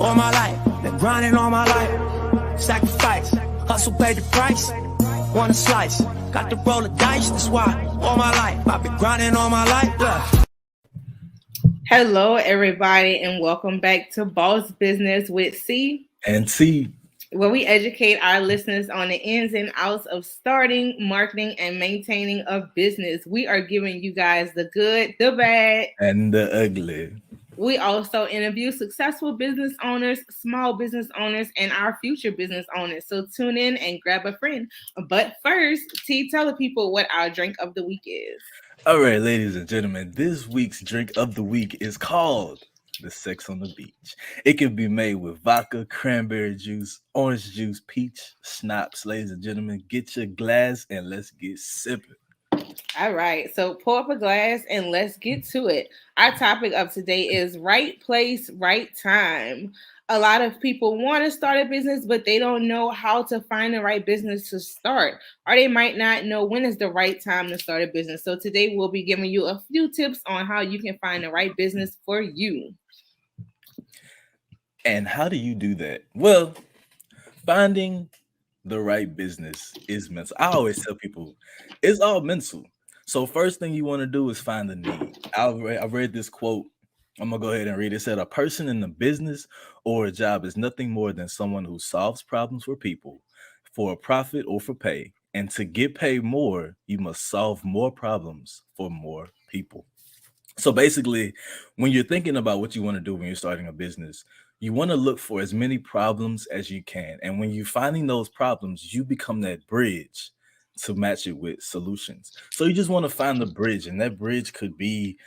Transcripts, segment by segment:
all my life. Been grinding all my life. Sacrifice, hustle paid the price. Want a slice, got to roll the dice. That's why all my life I've been grinding all my life. Look. Hello, everybody, and welcome back to Boss Business with C and C, where we educate our listeners on the ins and outs of starting, marketing, and maintaining a business. We are giving you guys the good, the bad, and the ugly. We also interview successful business owners, small business owners, and our future business owners. So tune in and grab a friend. But first, T, tell the people what our drink of the week is. All right, ladies and gentlemen, this week's drink of the week is called the Sex on the Beach. It can be made with vodka, cranberry juice, orange juice, peach, schnapps. Ladies and gentlemen, get your glass and let's get sipping. All right, so pour up a glass and let's get to it. Our topic of today is right place, right time. A lot of people want to start a business, but they don't know how to find the right business to start, or they might not know when is the right time to start a business. So today we'll be giving you a few tips on how you can find the right business for you. And how do you do that? Well, finding the right business is mental. I always tell people it's all mental. So first thing you want to do is find the need. I read this quote. I'm going to go ahead and read it. It said, a person in a business or a job is nothing more than someone who solves problems for people for a profit or for pay. And to get paid more, you must solve more problems for more people. So basically, when you're thinking about what you want to do when you're starting a business, you want to look for as many problems as you can. And when you're finding those problems, you become that bridge to match it with solutions. So you just want to find the bridge, and that bridge could be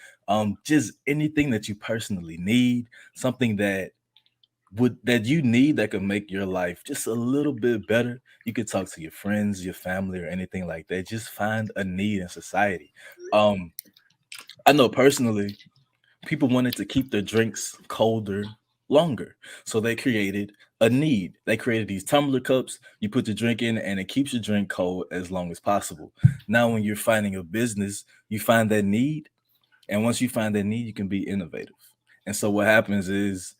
just anything that you personally need, something that you need that could make your life just a little bit better. You could talk to your friends, your family, or anything like that. Just find a need in society. I know personally, people wanted to keep their drinks colder longer. So they created a need. They created these tumbler cups. You put the drink in and it keeps your drink cold as long as possible. Now, when you're finding a business, you find that need. And once you find that need, you can be innovative. And so what happens is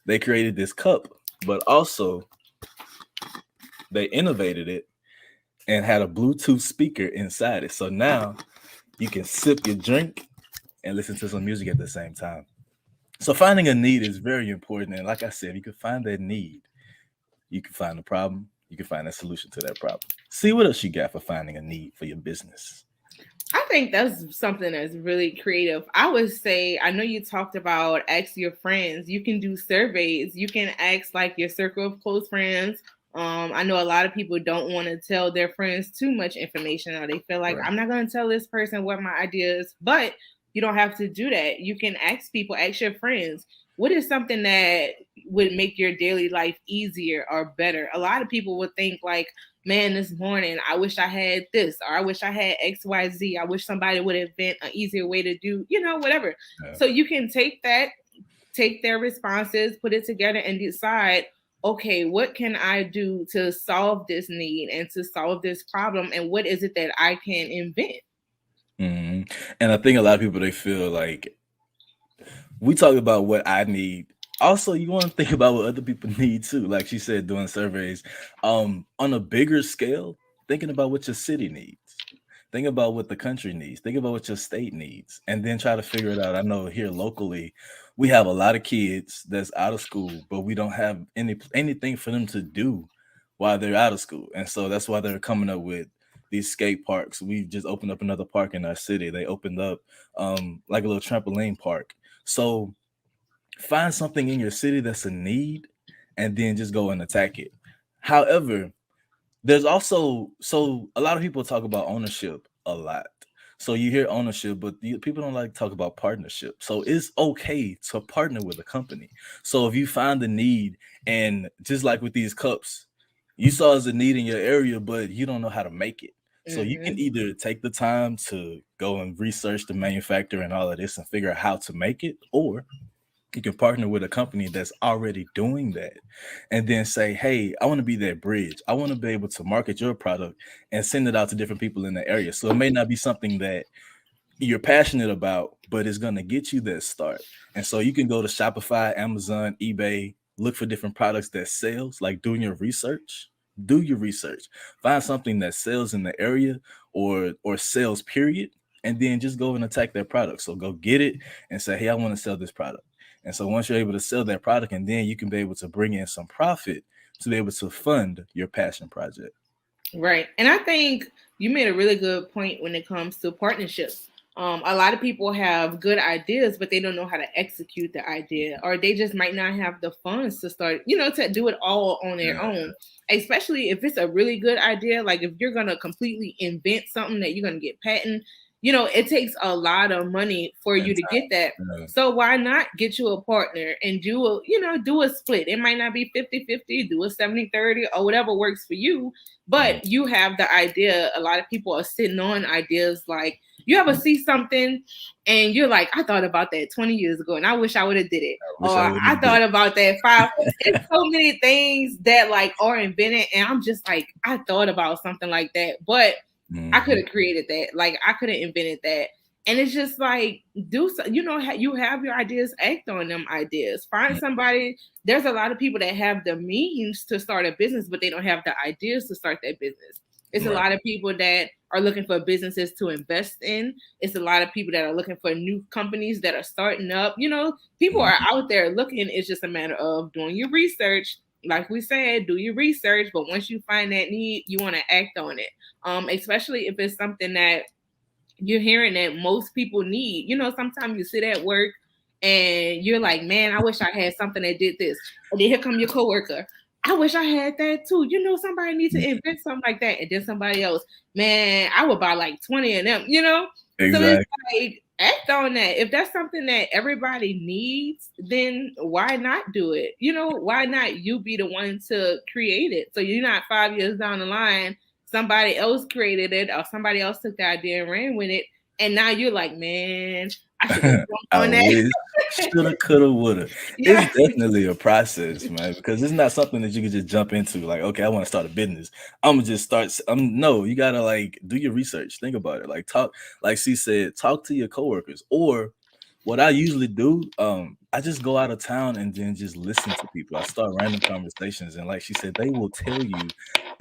they created this cup, but also they innovated it and had a Bluetooth speaker inside it. So now you can sip your drink and listen to some music at the same time. So finding a need is very important. And like I said, you can find that need. You can find the problem. You can find a solution to that problem. See what else you got for finding a need for your business. I think that's something that's really creative. I would say, I know you talked about ask your friends. You can do surveys. You can ask like your circle of close friends. I know a lot of people don't want to tell their friends too much information, or they feel like I'm not going to tell this person what my idea is, but you don't have to do that. You can ask people, ask your friends, what is something that would make your daily life easier or better? A lot of people would think like, man, this morning, I wish I had this, or I wish I had XYZ. I wish somebody would invent an easier way to do, whatever. Yeah. So you can take their responses, put it together and decide, okay, what can I do to solve this need and to solve this problem? And what is it that I can invent? Mm-hmm. And I think a lot of people, they feel like we talk about what I need. Also, you want to think about what other people need too. Like she said, doing surveys on a bigger scale, thinking about what your city needs. Think about what the country needs. Think about what your state needs, and then try to figure it out. I know here locally, we have a lot of kids that's out of school, but we don't have anything for them to do while they're out of school. And so that's why they're coming up with these skate parks. We just opened up another park in our city. They opened up like a little trampoline park. So find something in your city that's a need and then just go and attack it. However, there's also, so a lot of people talk about ownership a lot. So you hear ownership, but people don't like to talk about partnership. So it's okay to partner with a company. So if you find the need, and just like with these cups, you saw as a need in your area, but you don't know how to make it. So you can either take the time to go and research the manufacturer and all of this and figure out how to make it, or you can partner with a company that's already doing that and then say, hey, I want to be that bridge. I want to be able to market your product and send it out to different people in the area. So it may not be something that you're passionate about, but it's going to get you that start. And so you can go to Shopify, Amazon, eBay, look for different products that sells, like doing your research. Do your research. Find something that sells in the area or sells period, and then just go and attack that product. So go get it and say, hey, I want to sell this product. And so once you're able to sell that product, and then you can be able to bring in some profit to be able to fund your passion project. Right. And I think you made a really good point when it comes to partnerships. A lot of people have good ideas, but they don't know how to execute the idea, or they just might not have the funds to start, to do it all on their own, especially if it's a really good idea. Like if you're going to completely invent something that you're going to get patent, it takes a lot of money for you to get that. So why not get you a partner and do a split? It might not be 50-50, do a 70-30 or whatever works for you, but you have the idea. A lot of people are sitting on ideas. Like you ever see something and you're like, I thought about that 20 years ago and I wish I would have did it. Or I thought about that 5. It's so many things that like are invented. And I'm just like, I thought about something like that, but I could have created that. Like I could have invented that. And it's just like, you have your ideas, act on them ideas. Find somebody. There's a lot of people that have the means to start a business, but they don't have the ideas to start that business. It's a lot of people that are looking for businesses to invest in. It's a lot of people that are looking for new companies that are starting up. People are out there looking. It's just a matter of doing your research. Like we said, do your research. But once you find that need, you want to act on it. Especially if it's something that you're hearing that most people need. Sometimes you sit at work and you're like, man, I wish I had something that did this. And then here come your coworker. I wish I had that too. Somebody needs to invent something like that. And then somebody else, man, I would buy like 20 of them, Exactly. So it's like, act on that. If that's something that everybody needs, then why not do it? Why not you be the one to create it? So you're not 5 years down the line, somebody else created it or somebody else took the idea and ran with it. And now you're like, man, I should have jumped on that. Shoulda, coulda, woulda. Yeah. It's definitely a process, man, because it's not something that you can just jump into. Like, okay, I want to start a business. I'm gonna just start. No, you gotta like do your research. Think about it. Like talk, like she said, talk to your coworkers. Or what I usually do, I just go out of town and then just listen to people. I start random conversations, and like she said, they will tell you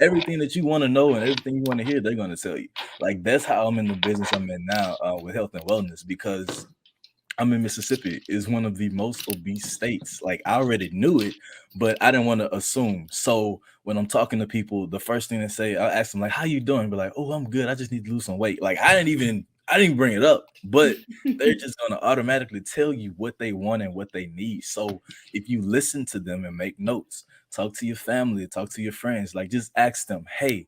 everything that you want to know and everything you want to hear. They're gonna tell you. Like that's how I'm in the business I'm in now with health and wellness, because I'm in Mississippi. Is one of the most obese states. Like I already knew it, but I didn't want to assume. So when I'm talking to people, the first thing they say, I ask them like, "How you doing?" Be like, "Oh, I'm good. I just need to lose some weight." Like I didn't bring it up, but they're just gonna automatically tell you what they want and what they need. So if you listen to them and make notes, talk to your family, talk to your friends, like just ask them, "Hey,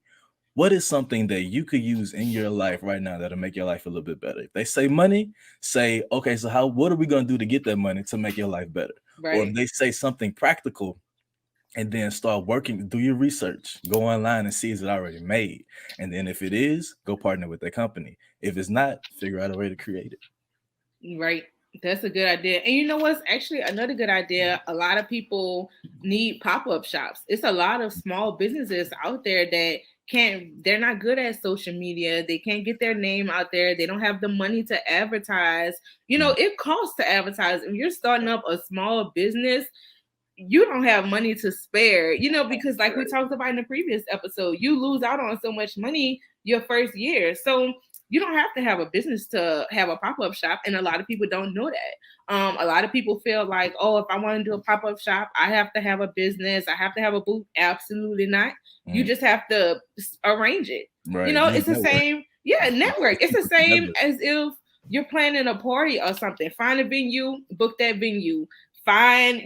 what is something that you could use in your life right now that'll make your life a little bit better?" If they say money, say, okay, so what are we going to do to get that money to make your life better? Right. Or if they say something practical, and then start working, do your research, go online and see is it already made. And then if it is, go partner with that company. If it's not, figure out a way to create it. Right. That's a good idea. And you know what's actually another good idea? A lot of people need pop-up shops. It's a lot of small businesses out there that they're not good at social media. They can't get their name out there. They don't have the money to advertise. It costs to advertise. If you're starting up a small business, you don't have money to spare, because like we talked about in the previous episode, you lose out on so much money your first year. So you don't have to have a business to have a pop-up shop. And a lot of people don't know that. A lot of people feel like, oh, if I want to do a pop-up shop, I have to have a business. I have to have a booth. Absolutely not. You just have to arrange it. Right. It's the same. Yeah, network. It's the same as if you're planning a party or something. Find a venue, book that venue. Find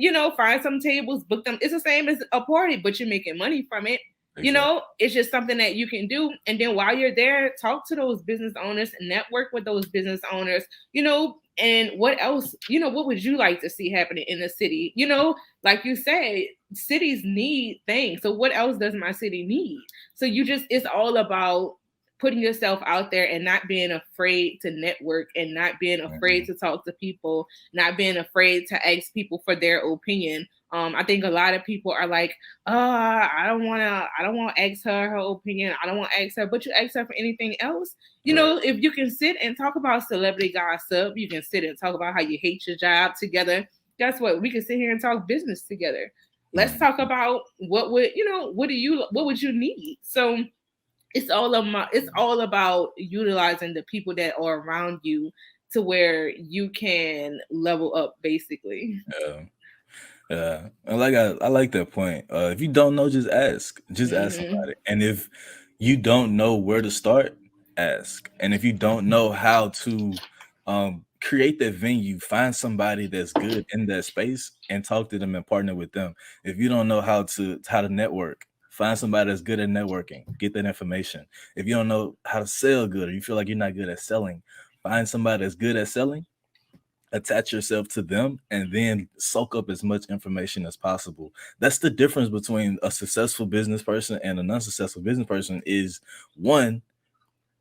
some tables, book them. It's the same as a party, but you're making money from it. Exactly. It's just something that you can do. And then while you're there, talk to those business owners and network with those business owners, and what else, what would you like to see happening in the city? Like you said, cities need things. So what else does my city need? So it's all about putting yourself out there and not being afraid to network and not being afraid to talk to people, not being afraid to ask people for their opinion. I think a lot of people are like, I don't want to ask her opinion. I don't want to ask her, but you ask her for anything else. If you can sit and talk about celebrity gossip, you can sit and talk about how you hate your job together. Guess what? We can sit here and talk business together. Let's talk about what would what would you need? So it's all about utilizing the people that are around you to where you can level up, basically. Yeah. Yeah, and like I like that point. If you don't know, just ask. Just ask Mm-hmm. somebody. And if you don't know where to start, ask. And if you don't know how to create that venue, find somebody that's good in that space and talk to them and partner with them. If you don't know how to network, find somebody that's good at networking. Get that information. If you don't know how to sell good or you feel like you're not good at selling, find somebody that's good at selling, attach yourself to them, and then soak up as much information as possible. That's the difference between a successful business person and an unsuccessful business person. Is one,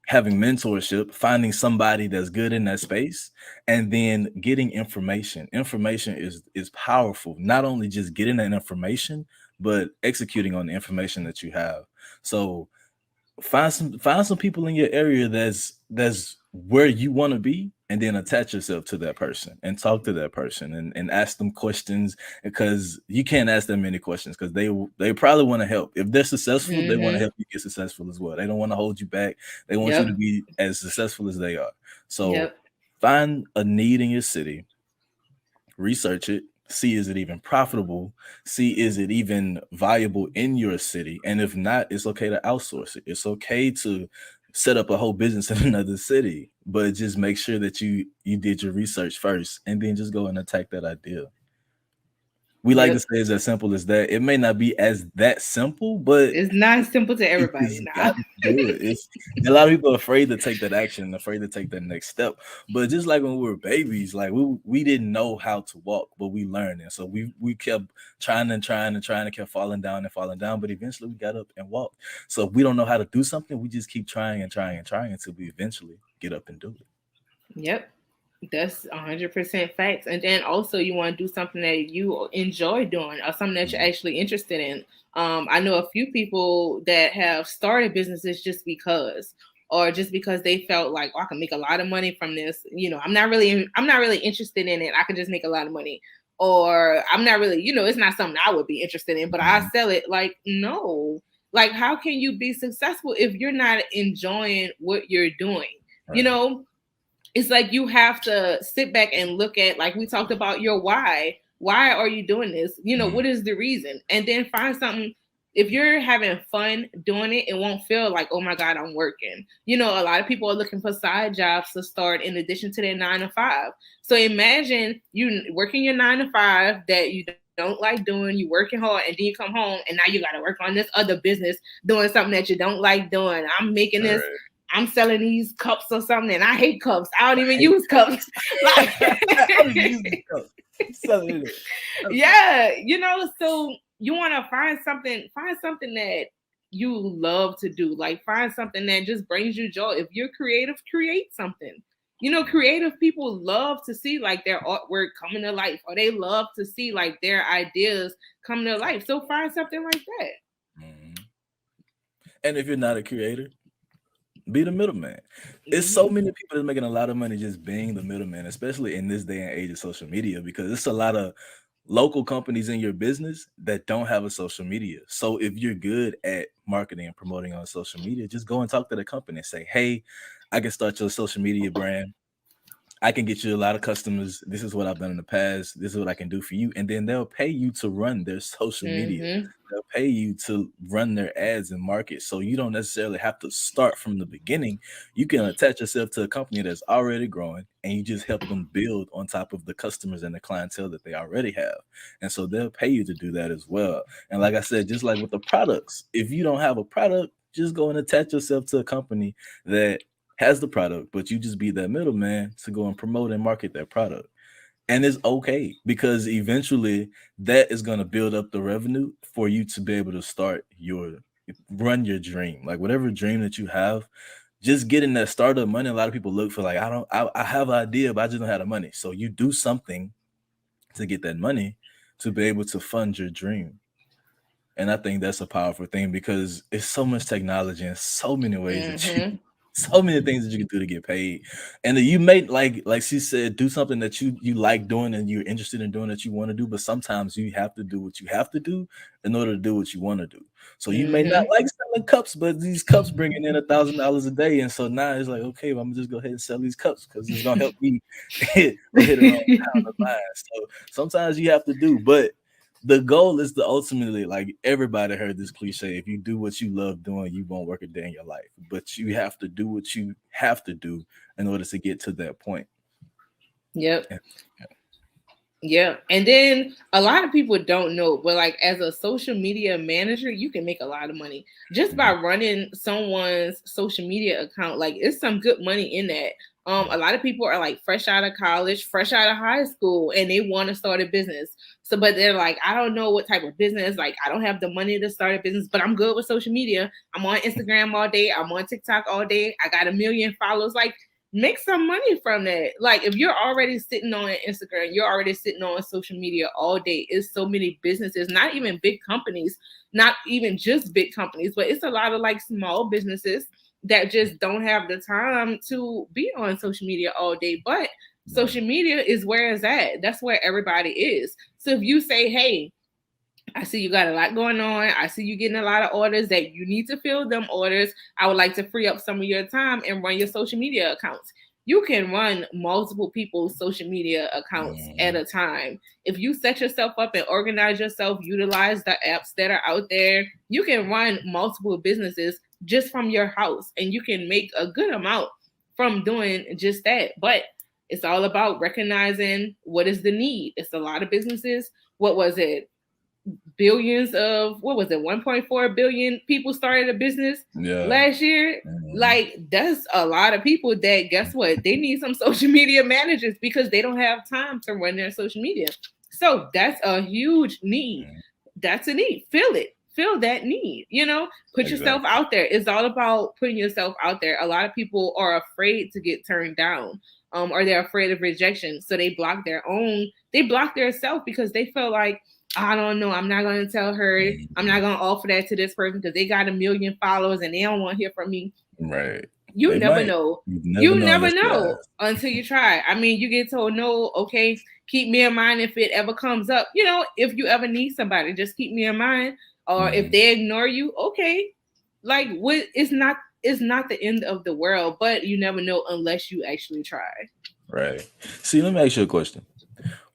having mentorship, finding somebody that's good in that space, and then getting information. Information is powerful. Not only just getting that information, but executing on the information that you have. So find some people in your area that's where you want to be, and then attach yourself to that person and talk to that person and ask them questions, because you can't ask them many questions because they probably want to help. If they're successful, they want to Mm-hmm. help you get successful as well. They don't want to hold you back. They want you to Yep. be as successful as they are. So Yep. find a need in your city, research it, see is it even profitable, see is it even viable in your city, and if not, it's okay to outsource it. It's okay to set up a whole business in another city, but just make sure that you did your research first, and then just go and attack that idea. We like to Yep. say it's as simple as that. It may not be as that simple, but It's not simple to you everybody just got now. to do it. It's a lot of people are afraid to take that action, afraid to take that next step. But just like when we were babies, like we didn't know how to walk, but we learned, and so we kept trying and trying and trying and kept falling down and falling down. But eventually, we got up and walked. So if we don't know how to do something, we just keep trying and trying and trying until we eventually get up and do it. Yep. That's 100% facts. And then also you want to do something that you enjoy doing or something that you're Mhm. actually interested in. I know a few people that have started businesses just because, or just because they felt like, oh, I can make a lot of money from this. I'm not really interested in it. I can just make a lot of money. Or I'm not really, it's not something I would be interested in, but I Mhm. sell it. Like, no. Like, how can you be successful if you're not enjoying what you're doing? You Right. know, it's like you have to sit back and look at, like we talked about, your why are you doing this, Mhm. what is the reason, and then find something. If you're having fun doing it, it won't feel like, oh my god, I'm working. A lot of people are looking for side jobs to start in addition to their 9 to 5. So imagine you working your 9 to 5 that you don't like doing, you working hard, and then you come home and now you got to work on this other business doing something that you don't like doing. I'm making All this, right. I'm selling these cups or something, and I hate cups. I don't I even hate use cups. Like, I don't even use this cup. I'm selling it. yeah, so you want to find something that you love to do. Like, find something that just brings you joy. If you're creative, create something. Creative people love to see like their artwork coming to life, or they love to see like their ideas come to life. So find something like that. Mhm. And if you're not a creator, be the middleman. It's so Hmm. many people that's making a lot of money just being the middleman, especially in this day and age of social media, because it's a lot of local companies in your business that don't have a social media. So if you're good at marketing and promoting on social media, just go and talk to the company and say, hey, I can start your social media brand. I can get you a lot of customers. This is what I've done in the past. This is what I can do for you. And then they'll pay you to run their social media. Hmm. They'll pay you to run their ads and market. So you don't necessarily have to start from the beginning. You can attach yourself to a company that's already growing, and you just help them build on top of the customers and the clientele that they already have. And so they'll pay you to do that as well. And like I said, just like with the products, if you don't have a product, just go and attach yourself to a company that has the product, but you just be that middleman to go and promote and market that product. And it's okay, because eventually that is going to build up the revenue for you to be able to start your run your dream. Like whatever dream that you have, just getting that startup money. A lot of people look for like, I have an idea, but I just don't have the money. So you do something to get that money to be able to fund your dream. And I think that's a powerful thing, because it's so much technology and so many ways that you Hmm. So many things that you can do to get paid, and then you may like she said, do something that you like doing and you're interested in doing that you want to do. But sometimes you have to do what you have to do in order to do what you want to do. So you may not Mm-hmm. like selling cups, but these cups bringing in $1,000 a day, and so now it's like, okay, well, I'm gonna just go ahead and sell these cups because it's gonna help me hit around the line. So sometimes you have to do, but the goal is to ultimately, like everybody heard this cliche, if you do what you love doing, you won't work a day in your life. But you have to do what you have to do in order to get to that point. Yep. Yeah. Yeah. And then a lot of people don't know, but like as a social media manager, you can make a lot of money just by running someone's social media account. Like it's some good money in that. A lot of people are like fresh out of college, fresh out of high school, and they want to start a business. So, but they're like, I don't know what type of business. Like, I don't have the money to start a business, but I'm good with social media. I'm on Instagram all day. I'm on TikTok all day. I got 1 million followers. Like, make some money from that. Like if you're already sitting on Instagram, you're already sitting on social media all day. It's so many businesses, not even big companies, not even just big companies, but it's a lot of like small businesses that just don't have the time to be on social media all day. But social media is where it's at. That's where everybody is. So if you say, hey, I see you got a lot going on. I see you getting a lot of orders that you need to fill them orders. I would like to free up some of your time and run your social media accounts. You can run multiple people's social media accounts at a time. If you set yourself up and organize yourself, utilize the apps that are out there, you can run multiple businesses just from your house and you can make a good amount from doing just that. But it's all about recognizing what is the need. It's a lot of businesses. What was it? Billions of, what was it, 1.4 billion people started a business last year. Like that's a lot of people that, guess what, they need some social media managers because they don't have time to run their social media. So that's a huge need. That's a need. Fill that need, put yourself out there. It's all about putting yourself out there. A lot of people are afraid to get turned down, or they're afraid of rejection, so they block their self because they feel like, I don't know, I'm not going to tell her, I'm not going to offer that to this person because they got 1 million followers and they don't want to hear from me. Right. You never know. You never know until you try. I mean, you get told no, okay, keep me in mind if it ever comes up. If you ever need somebody, just keep me in mind. Or if they ignore you, okay. Like it's not the end of the world, but you never know unless you actually try. Right. See, let me ask you a question.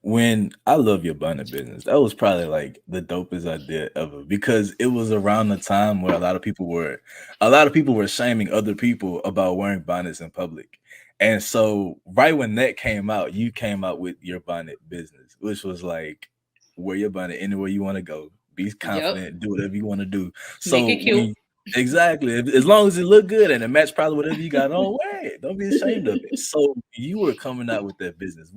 When I love your bonnet business, that was probably like the dopest idea ever because it was around the time where a lot of people were shaming other people about wearing bonnets in public. And so right when that came out, you came out with your bonnet business, which was like, wear your bonnet anywhere you want to go, be confident, do whatever you want to do. So make it cute. Exactly. As long as it look good and it match probably whatever you got on, wear it. Don't be ashamed of it. So you were coming out with that business.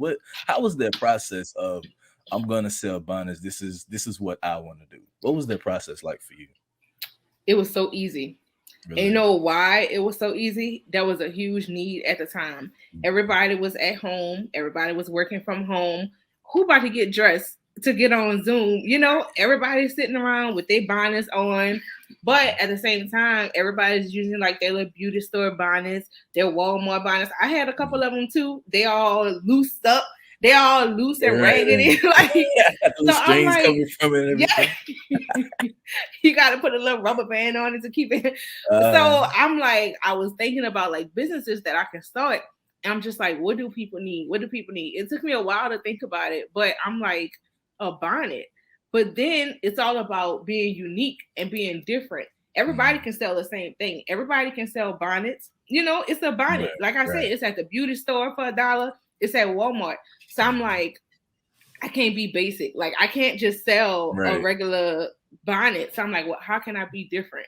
How was that process of, I'm gonna sell bonnets? This is what I want to do. What was that process like for you? It was so easy. Really? And you know why it was so easy? There was a huge need at the time. Everybody was at home. Everybody was working from home. Who about to get dressed to get on Zoom? Everybody's sitting around with their bonnets on. But at the same time, everybody's using like their little beauty store bonnets, their Walmart bonnets. I had a couple of them too. They all loosed up. They all loose and raggedy. Like, so I'm like, coming from it and yeah. You got to put a little rubber band on it to keep it. So I'm like, I was thinking about like businesses that I can start. And I'm just like, what do people need? What do people need? It took me a while to think about it, but I'm like, a bonnet. But then it's all about being unique and being different. Everybody can sell the same thing. Everybody can sell bonnets. It's a bonnet. Like I said, it's at the beauty store for $1. It's at Walmart. So I'm like, I can't be basic. Like I can't just sell a regular bonnet. So I'm like, well, how can I be different?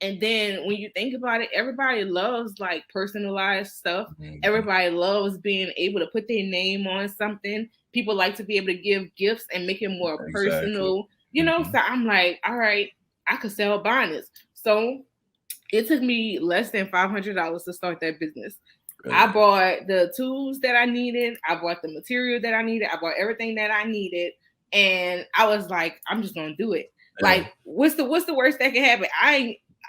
And then when you think about it, everybody loves like personalized stuff. Everybody loves being able to put their name on something. People like to be able to give gifts and make it more personal, So I'm like, all right, I could sell bonnets. So it took me less than $500 to start that business. I bought the tools that I needed. I bought the material that I needed. I bought everything that I needed. And I was like, I'm just going to do it. Like, what's the worst that can happen?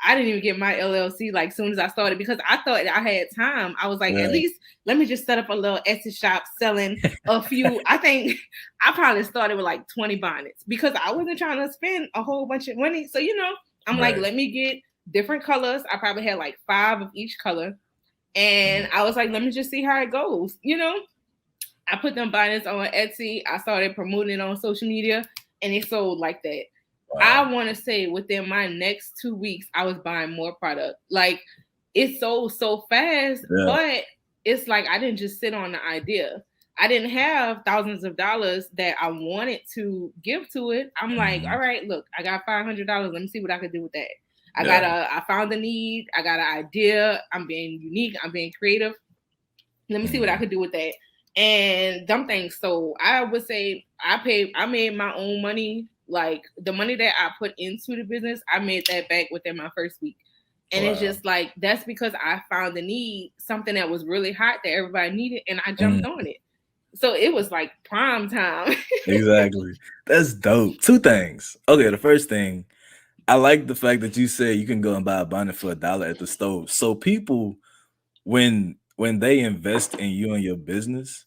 I didn't even get my LLC like soon as I started because I thought I had time. I was like, Right. at least let me just set up a little Etsy shop selling a few. I think I probably started with like 20 bonnets because I wasn't trying to spend a whole bunch of money. So, I'm like, Right. let me get different colors. I probably had like 5 of each color. And I was like, let me just see how it goes. I put them bonnets on Etsy. I started promoting it on social media and it sold like that. Wow. I want to say within my next 2 weeks, I was buying more product. Like it sold so fast, but it's like I didn't just sit on the idea. I didn't have thousands of dollars that I wanted to give to it. I'm like, all right, look, I got $500. Let me see what I can do with that. I found the need. I got an idea. I'm being unique. I'm being creative. Let me see what I could do with that. And them things. So I would say I made my own money. Like the money that I put into the business, I made that back within my first week. And it's just like, that's because I found the need, something that was really hot that everybody needed. And I jumped on it. So it was like prime time. Exactly. That's dope. 2 things. Okay. The first thing, I like the fact that you said you can go and buy a bonnet for $1 at the store. So people, when they invest in you and your business,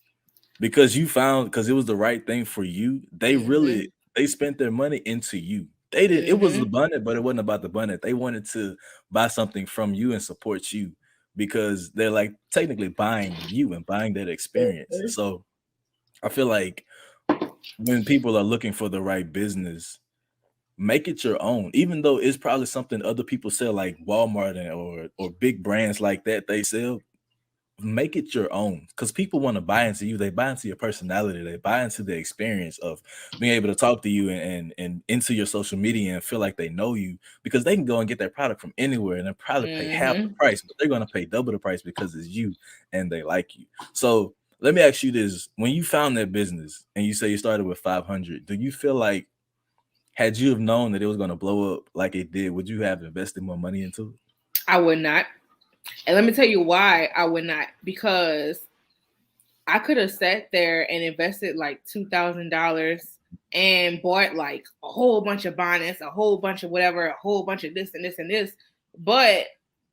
because it was the right thing for you, they really they spent their money into you. They did it was the bonnet, but it wasn't about the bonnet. They wanted to buy something from you and support you because they're like technically buying you and buying that experience. So I feel like when people are looking for the right business, make it your own, even though it's probably something other people sell, like Walmart or big brands like that they sell. Make it your own because people want to buy into you. They buy into your personality. They buy into the experience of being able to talk to you and into your social media and feel like they know you because they can go and get that product from anywhere and they'll probably pay half the price, but they're going to pay double the price because it's you and they like you. So let me ask you this. When you found that business and you say you started with 500, do you feel like had you have known that it was going to blow up like it did, would you have invested more money into it? I would not. And let me tell you why I would not, because I could have sat there and invested like $2,000 and bought like a whole bunch of bonnets, a whole bunch of whatever, a whole bunch of this and this and this. But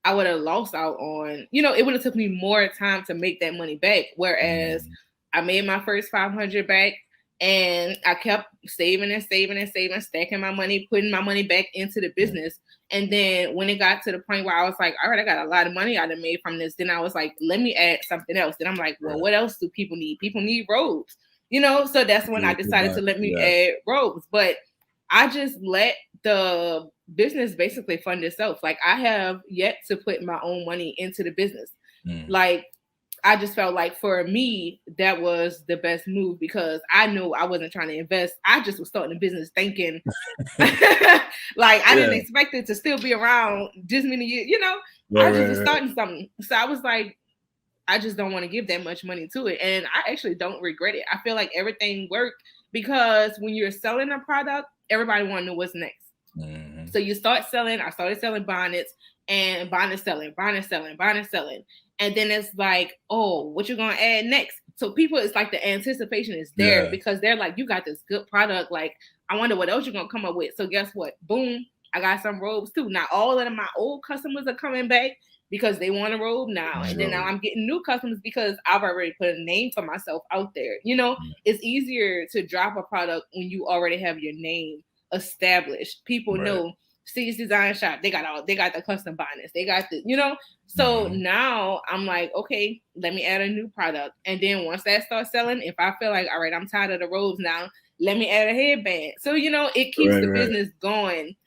I would have lost out on, it would have took me more time to make that money back. Whereas I made my first 500 back and I kept saving and saving and saving, stacking my money, putting my money back into the business. And then when it got to the point where I was like, all right, I got a lot of money I done made from this. Then I was like, let me add something else. Then I'm like, well, what else do people need? People need robes, So that's when I decided to let me add robes. But I just let the business basically fund itself. Like I have yet to put my own money into the business. Like I just felt like for me, that was the best move because I knew I wasn't trying to invest. I just was starting a business thinking like I didn't expect it to still be around this many years, I just was starting something. So I was like, I just don't want to give that much money to it. And I actually don't regret it. I feel like everything worked because when you're selling a product, everybody want to know what's next. So you start selling, I started selling bonnets and bonnet selling. And then it's like, oh, what you gonna add next? So people, it's like the anticipation is there because they're like, you got this good product. Like, I wonder what else you're gonna come up with. So guess what? Boom, I got some robes too. Now all of my old customers are coming back because they want a robe now. And then now I'm getting new customers because I've already put a name for myself out there. It's easier to drop a product when you already have your name established. People know C's Design Shop. They got the custom bonnets. They got the, So now I'm like, okay, let me add a new product. And then once that starts selling, if I feel like, all right, I'm tired of the robes now, let me add a headband. So, it keeps the business going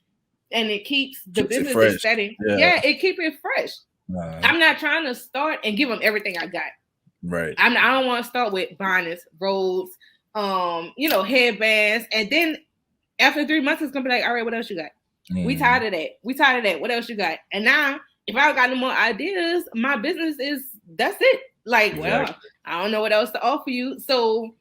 and it keeps the business steady. It keeps it fresh. I'm not trying to start and give them everything I got. I don't want to start with bonnets, robes, headbands. And then after 3 months, it's going to be like, all right, what else you got? We tired of that. What else you got? And now, if I got no more ideas, my business that's it. Like, well, I don't know what else to offer you. So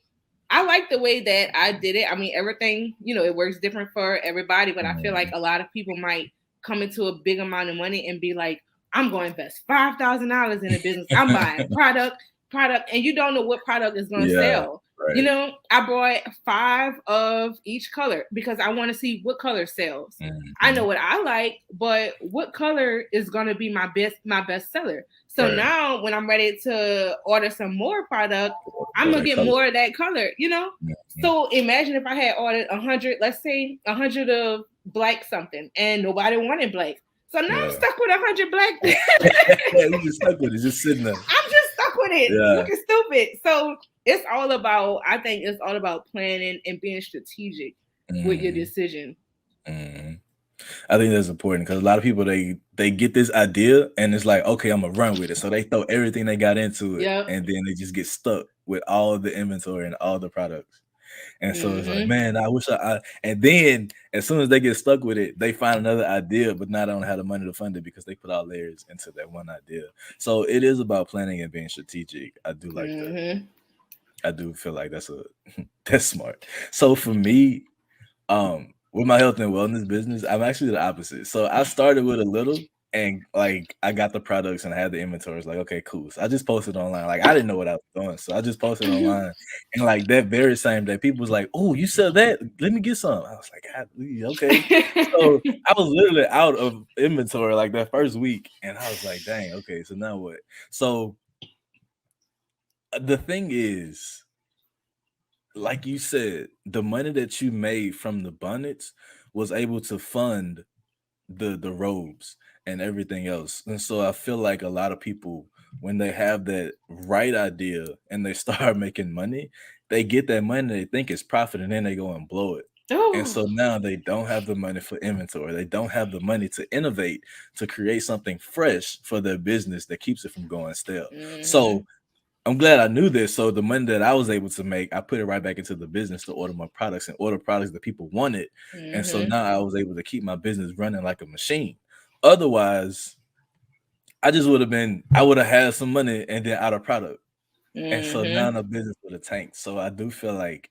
I like the way that I did it. I mean, everything, it works different for everybody, but I feel like a lot of people might come into a big amount of money and be like, I'm going to invest $5,000 in a business. I'm buying product, and you don't know what product is going to sell. You Right. know, I bought 5 of each color because I want to see what color sells. I know Mhm. what I like, but what color is gonna be my best seller? So Right. now when I'm ready to order some more product, I'm Or gonna that get color. more of that color, you know? Mhm. So imagine if I had ordered 100, let's say 100 of black something, and nobody wanted black. So now I'm Yeah. stuck with 100 black. You just stuck with it, just sitting there. I'm just stuck with it, Yeah. looking stupid. So it's all about, I think it's all about planning and being strategic with your Mhm. decision. Mhm. I think that's important because a lot of people they get this idea and it's like, okay, I'm gonna run with it. So they throw everything they got into it, Yep. and then they just get stuck with all the inventory and all the products. And so it's like, Mm-hmm. man, I wish and then as soon as they get stuck with it, they find another idea, but now they don't have the money to fund it because they put all layers into that one idea. So it is about planning and being strategic. I do like that. Mm-hmm. I do feel like that's that's smart. So for me, with my health and wellness business, I'm actually the opposite. So I started with a little and like I got the products and I had the inventory. It's like, okay, cool. So I just posted online. Like I didn't know what I was doing. So I just posted online. And like that very same day, people was like, oh, you sell that? Let me get some. I was like, okay. So I was literally out of inventory like that first week. And I was like, dang, okay, so now what? So the thing is, like you said, the money that you made from the bonnets was able to fund the robes and everything else. And so I feel like a lot of people, when they have that right idea and they start making money, they get that money, they think it's profit, and then they go and blow it. And Oh. so now they don't have the money for inventory. They don't have the money to innovate, to create something fresh for their business that keeps it from going stale. Mm-hmm. So I'm glad I knew this. So the money that I was able to make, I put it right back into the business to order more products and order products that people wanted. And so Mm-hmm. now I was able to keep my business running like a machine. Otherwise, I would have had some money and then out of product. And so now Mm-hmm. the business would have tanked. So I do feel like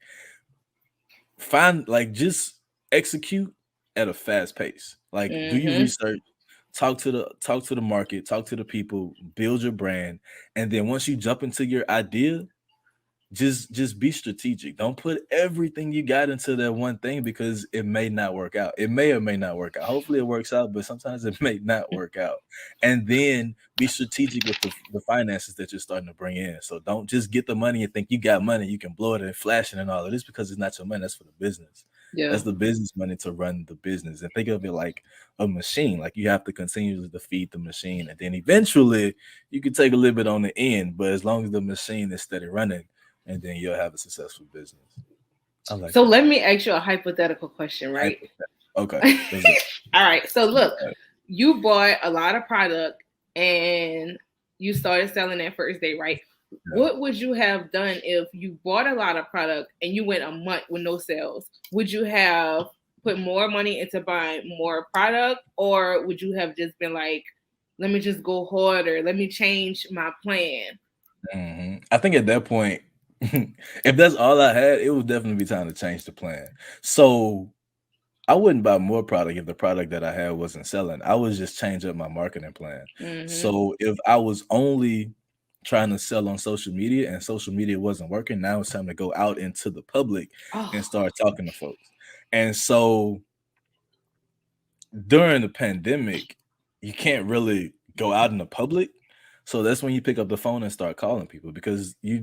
just execute at a fast pace. Like do your Mm-hmm. research, talk to the market, talk to the people, build your brand. And then once you jump into your idea, just be strategic. Don't put everything you got into that one thing because it may not work out. It may or may not work out. Hopefully it works out, but sometimes it may not work out. And then be strategic with the finances that you're starting to bring in. So don't just get the money and think you got money, you can blow it and flash it and all of this because it's not your money. That's for the business. Yeah. That's the business money to run the business. And think of it like a machine. Like you have to continuously to feed the machine. And then eventually you can take a little bit on the end, but as long as the machine is steady running, and then you'll have a successful business. I like So that. let me ask you a hypothetical question, right? Okay, All let's go. right. So look, you bought a lot of product and you started selling that first day, right? Yeah. What would you have done if you bought a lot of product and you went a month with no sales? Would you have put more money into buying more product, or would you have just been like, let me just go harder, let me change my plan? I think at that point, if that's all I had, it would definitely be time to change the plan. So I wouldn't buy more product if the product that I had wasn't selling. I would just change up my marketing plan. Mm-hmm. So if I was only trying to sell on social media and social media wasn't working, now it's time to go out into the public and Oh, start talking to folks. And so during the pandemic, you can't really go out in the public. So that's when you pick up the phone and start calling people because you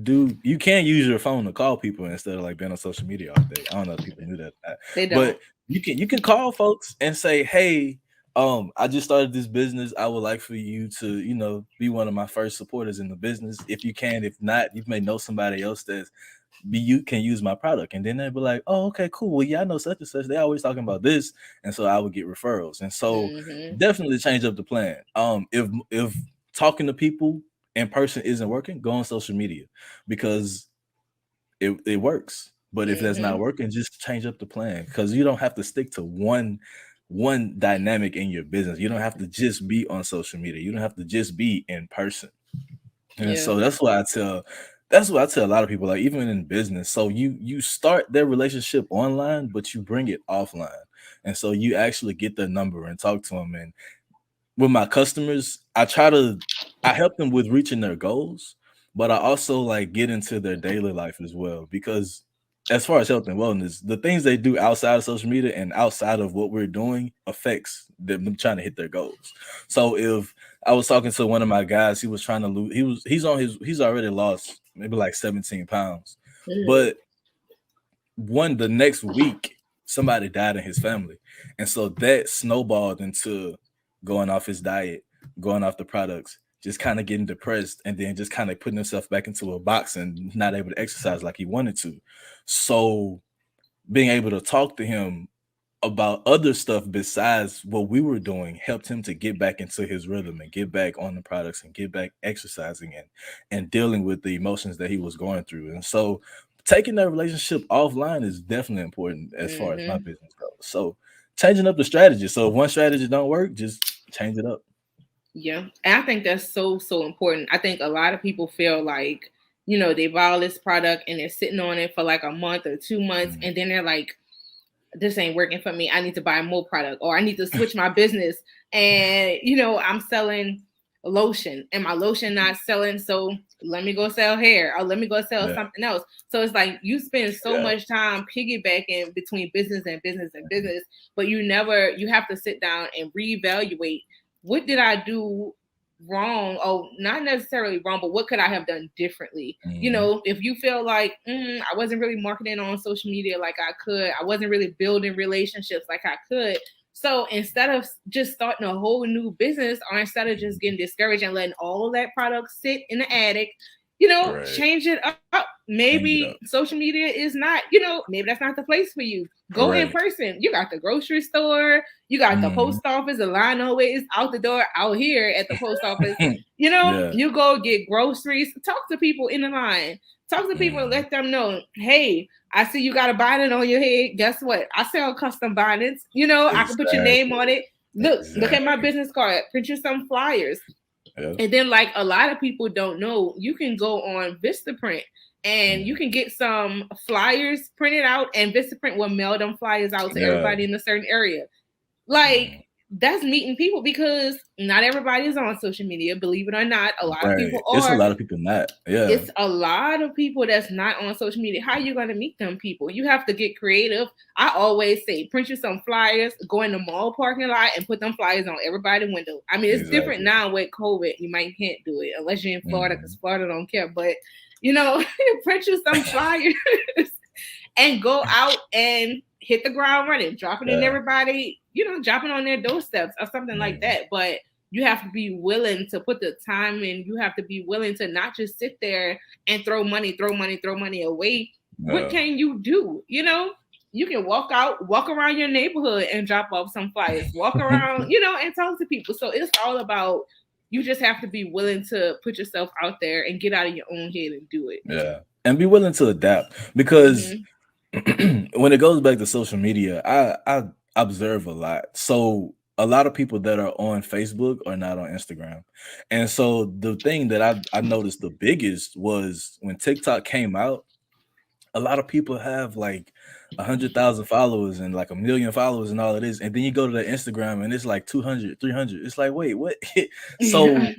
can use your phone to call people instead of like being on social media all day. I don't know if people knew that, they but don't. you can call folks and say, hey, I just started this business. I would like for you to, be one of my first supporters in the business. If you can, if not, you may know somebody else you can use my product. And then they'd be like, oh, okay, cool. Well, yeah, I know such and such. They always talking about this. And so I would get referrals. And so Mm-hmm. definitely change up the plan. If talking to people in person isn't working, go on social media because it works. But if that's not Mm-hmm. working, just change up the plan because you don't have to stick to one dynamic in your business. You don't have to just be on social media. You don't have to just be in person. And Yeah. so that's why I tell a lot of people, like even in business. So you start their relationship online, but you bring it offline. And so you actually get their number and talk to them. And with my customers, I help them with reaching their goals, but I also like get into their daily life as well, because as far as health and wellness, the things they do outside of social media and outside of what we're doing affects them trying to hit their goals. So if I was talking to one of my guys, he was trying to lose, he's already lost maybe like 17 pounds, but the next week somebody died in his family, and so that snowballed into going off his diet, going off the products, just kind of getting depressed, and then just kind of putting himself back into a box and not able to exercise like he wanted to. So being able to talk to him about other stuff besides what we were doing helped him to get back into his rhythm and get back on the products and get back exercising and dealing with the emotions that he was going through. And so taking that relationship offline is definitely important as far as my business goes. So changing up the strategy. So if one strategy don't work, just change it up. Yeah. And I think that's so important. I think a lot of people feel like, you know, they buy all this product and they're sitting on it for like a month or 2 months, and then they're like, this ain't working for me. I need to buy more product, or I need to switch my business. And, you know, I'm selling lotion and my lotion not selling. So let me go sell hair, or let me go sell something else. So it's like you spend so much time piggybacking between business and business and business, but you have to sit down and reevaluate, what did I do wrong? Oh, not necessarily wrong, but what could I have done differently? You know, if you feel like I wasn't really marketing on social media like I could, I wasn't really building relationships like I could. So instead of just starting a whole new business, or instead of just getting discouraged and letting all that product sit in the attic, you know, change it up. Maybe social media is not, you know, maybe that's not the place for you. Go in person. You got the grocery store, you got the post office, the line always out the door out here at the post office. You know, you go get groceries, talk to people in the line, talk to people and let them know, hey, I see you got a bonnet on your head. Guess what? I sell custom bonnets. You know, I can put your name on it. Look at my business card, print you some flyers. And then, like, a lot of people don't know, you can go on Vistaprint and you can get some flyers printed out, and Vistaprint will mail them flyers out to everybody in a certain area. Like, that's meeting people, because not everybody is on social media, believe it or not. A lot of people are. It's a lot of people not. It's a lot of people that's not on social media. How are you going to meet them people? You have to get creative. I always say, print you some flyers, go in the mall parking lot and put them flyers on everybody's window. I mean, it's different now with COVID. You might can't do it unless you're in Florida, because Florida don't care. But, you know, print you some flyers and go out and hit the ground running, dropping in everybody, you know, dropping on their doorsteps or something like that. But you have to be willing to put the time in. You have to be willing to not just sit there and throw money away. What can you do? You know, you can walk around your neighborhood and drop off some flyers, walk around, you know, and talk to people. So it's all about, you just have to be willing to put yourself out there and get out of your own head and do it. Yeah. And be willing to adapt, because when it goes back to social media, I observe a lot. So a lot of people that are on Facebook are not on Instagram. And so the thing that I noticed the biggest was when TikTok came out, a lot of people have like 100,000 followers and like 1 million followers and all it is. And then you go to the Instagram and it's like 200, 300. It's like, wait, what? So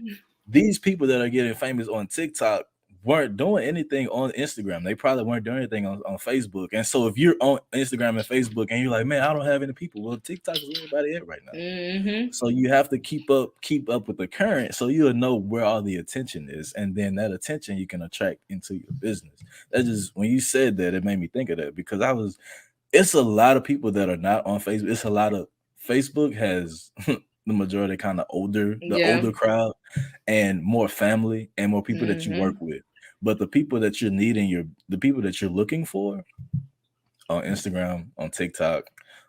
these people that are getting famous on TikTok weren't doing anything on Instagram. They probably weren't doing anything on Facebook. And so if you're on Instagram and Facebook and you're like, man, I don't have any people, well, TikTok is where everybody at right now. So you have to keep up with the current, so you'll know where all the attention is, and then that attention you can attract into your business. That just, when you said that, it made me think of that, because it's a lot of people that are not on Facebook. It's a lot of, Facebook has the majority kind of older crowd and more family and more people that you work with. But the people that you're needing, the people that you're looking for on Instagram, on TikTok,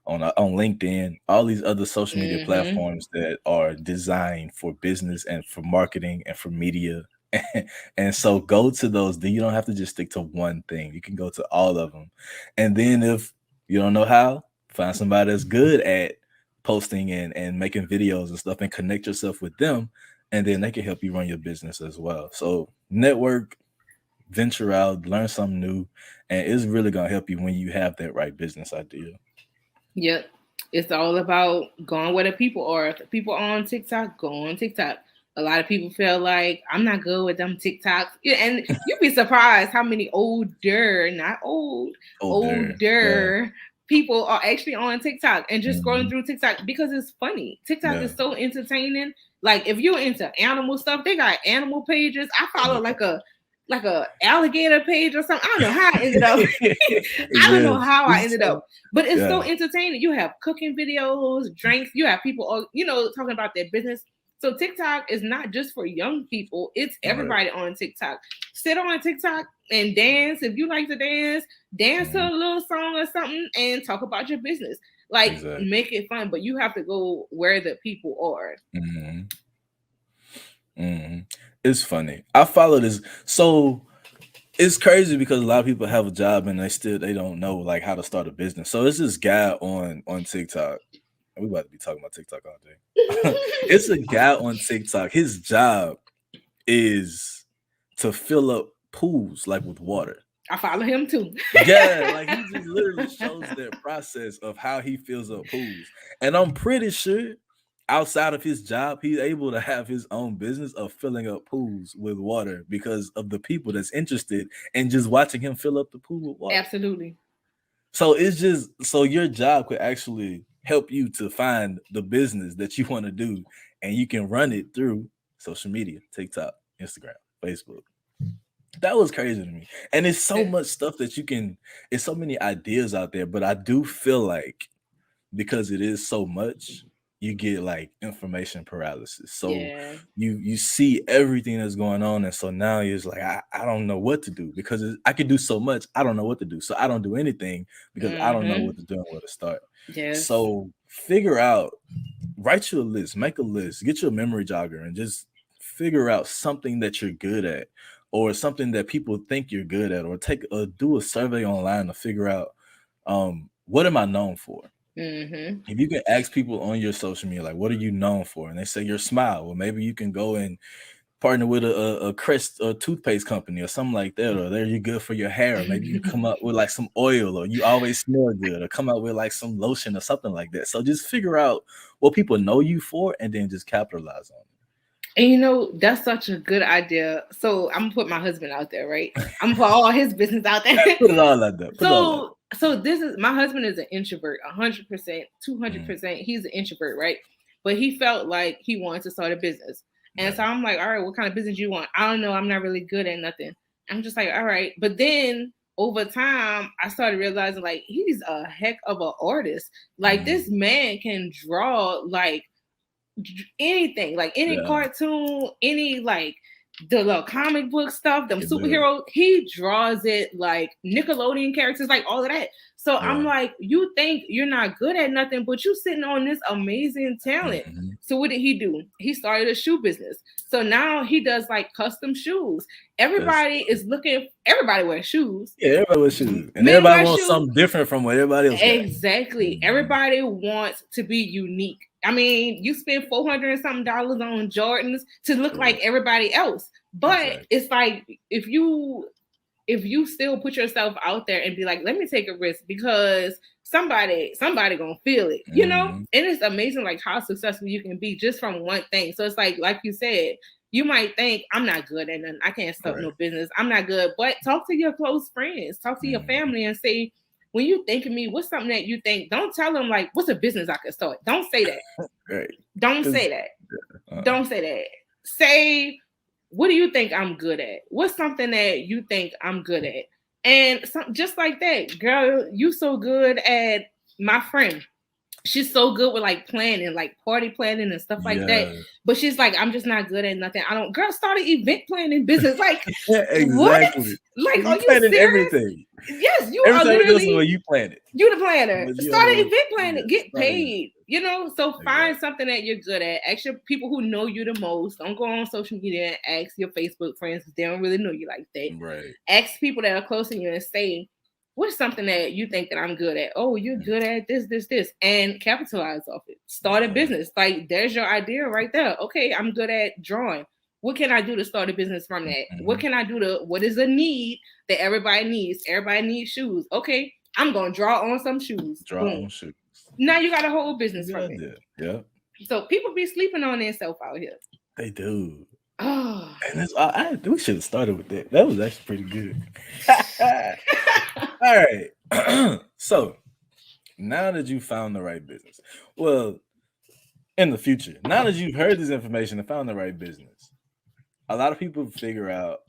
on LinkedIn, all these other social media platforms that are designed for business and for marketing and for media. And so go to those. You don't have to just stick to one thing. You can go to all of them. And then if you don't know how, find somebody that's good at posting and making videos and stuff, and connect yourself with them, and then they can help you run your business as well. So network, venture out, learn something new, and it's really gonna help you when you have that right business idea. Yep. It's all about going where the people are. If the people are on TikTok, go on TikTok. A lot of people feel like I'm not good with them TikToks. Yeah, and you'd be surprised how many not old, older people are actually on TikTok and just scrolling through TikTok because it's funny. TikTok is so entertaining. Like if you're into animal stuff, they got animal pages. I follow like a alligator page or something. I don't know how I ended up. I don't know how I ended up, but it's so entertaining. You have cooking videos, drinks. You have people, talking about their business. So TikTok is not just for young people. It's everybody on TikTok. Sit on TikTok and dance. If you like to dance to a little song or something and talk about your business. Like make it fun, but you have to go where the people are. It's funny. I follow this. So it's crazy because a lot of people have a job and they don't know like how to start a business. So it's this guy on TikTok. We about to be talking about TikTok all day. It's a guy on TikTok. His job is to fill up pools like with water. I follow him too. Yeah, like he just literally shows the process of how he fills up pools. And I'm pretty sure outside of his job, he's able to have his own business of filling up pools with water because of the people that's interested in just watching him fill up the pool with water. Absolutely. So it's just so your job could actually help you to find the business that you want to do, and you can run it through social media, TikTok, Instagram, Facebook. That was crazy to me. And it's so much stuff that it's so many ideas out there, but I do feel like because it is so much, you get like information paralysis. So you see everything that's going on, and so now you're just like, I don't know what to do because I can do so much. I don't know what to do, so I don't do anything because I don't know what to do and where to start. So write you a list, make a list, get your memory jogger, and just figure out something that you're good at, or something that people think you're good at, or do a survey online to figure out what am I known for. If you can ask people on your social media, like, what are you known for? And they say your smile. Well, maybe you can go and partner with a Crest or toothpaste company or something like that. Or you're good for your hair. Or maybe you come up with like some oil, or you always smell good, or come up with like some lotion or something like that. So just figure out what people know you for and then just capitalize on it. And that's such a good idea. So I'm gonna put my husband out there, right? I'm gonna put all his business out there. Put it all out there. So this is, my husband is an introvert, 100%, 200%. He's an introvert, right? But he felt like he wanted to start a business. And so I'm like, all right, what kind of business you want? I don't know. I'm not really good at nothing. I'm just like, all right. But then over time, I started realizing like he's a heck of an artist. Like this man can draw like anything, like any cartoon, any like the little comic book stuff, them superheroes, he draws it like Nickelodeon characters, like all of that. So I'm like, you think you're not good at nothing, but you sitting on this amazing talent. So what did he do? He started a shoe business. So now he does like custom shoes. Everybody is looking, everybody wears shoes. Yeah, everybody wears shoes. And everybody wants something different from what everybody else Exactly. Everybody wants to be unique. I mean, you spend $400 and something on Jordans to look like everybody else. But it's like if you still put yourself out there and be like, let me take a risk because somebody gonna feel it, And it's amazing like how successful you can be just from one thing. So it's like you said, you might think I'm not good at nothing. I can't start no business. I'm not good. But talk to your close friends, talk to your family and say, when you think of me, what's something that you think? Don't tell them like, what's a business I could start? Don't say that. Don't say that. Don't say that. Say, what do you think I'm good at? What's something that you think I'm good at? And just like that, girl, you so good at, my friend. She's so good with like planning, like party planning and stuff like that. But she's like, I'm just not good at nothing. Girl, start an event planning business. Like, exactly. What? Like, you planning everything. Yes, you everything are literally. Where you plan it. You the planner. Start an event planning. Get paid. So find something that you're good at. Ask your people who know you the most. Don't go on social media and ask your Facebook friends because they don't really know you like that. Right. Ask people that are close to you and say, what's something that you think that I'm good at? Oh, you're good at this, and capitalize off it. Start a business. Like, there's your idea right there. Okay, I'm good at drawing. What can I do to start a business from that? What can I do what is a need that everybody needs? Everybody needs shoes. Okay, I'm going to draw on some shoes. On shoes. Now you got a whole business from it. Yeah. So people be sleeping on themselves out here. They do. Oh. And we should have started with that. That was actually pretty good. All right. So now that you found the right business, well, in the future, now that you've heard this information and found the right business, a lot of people figure out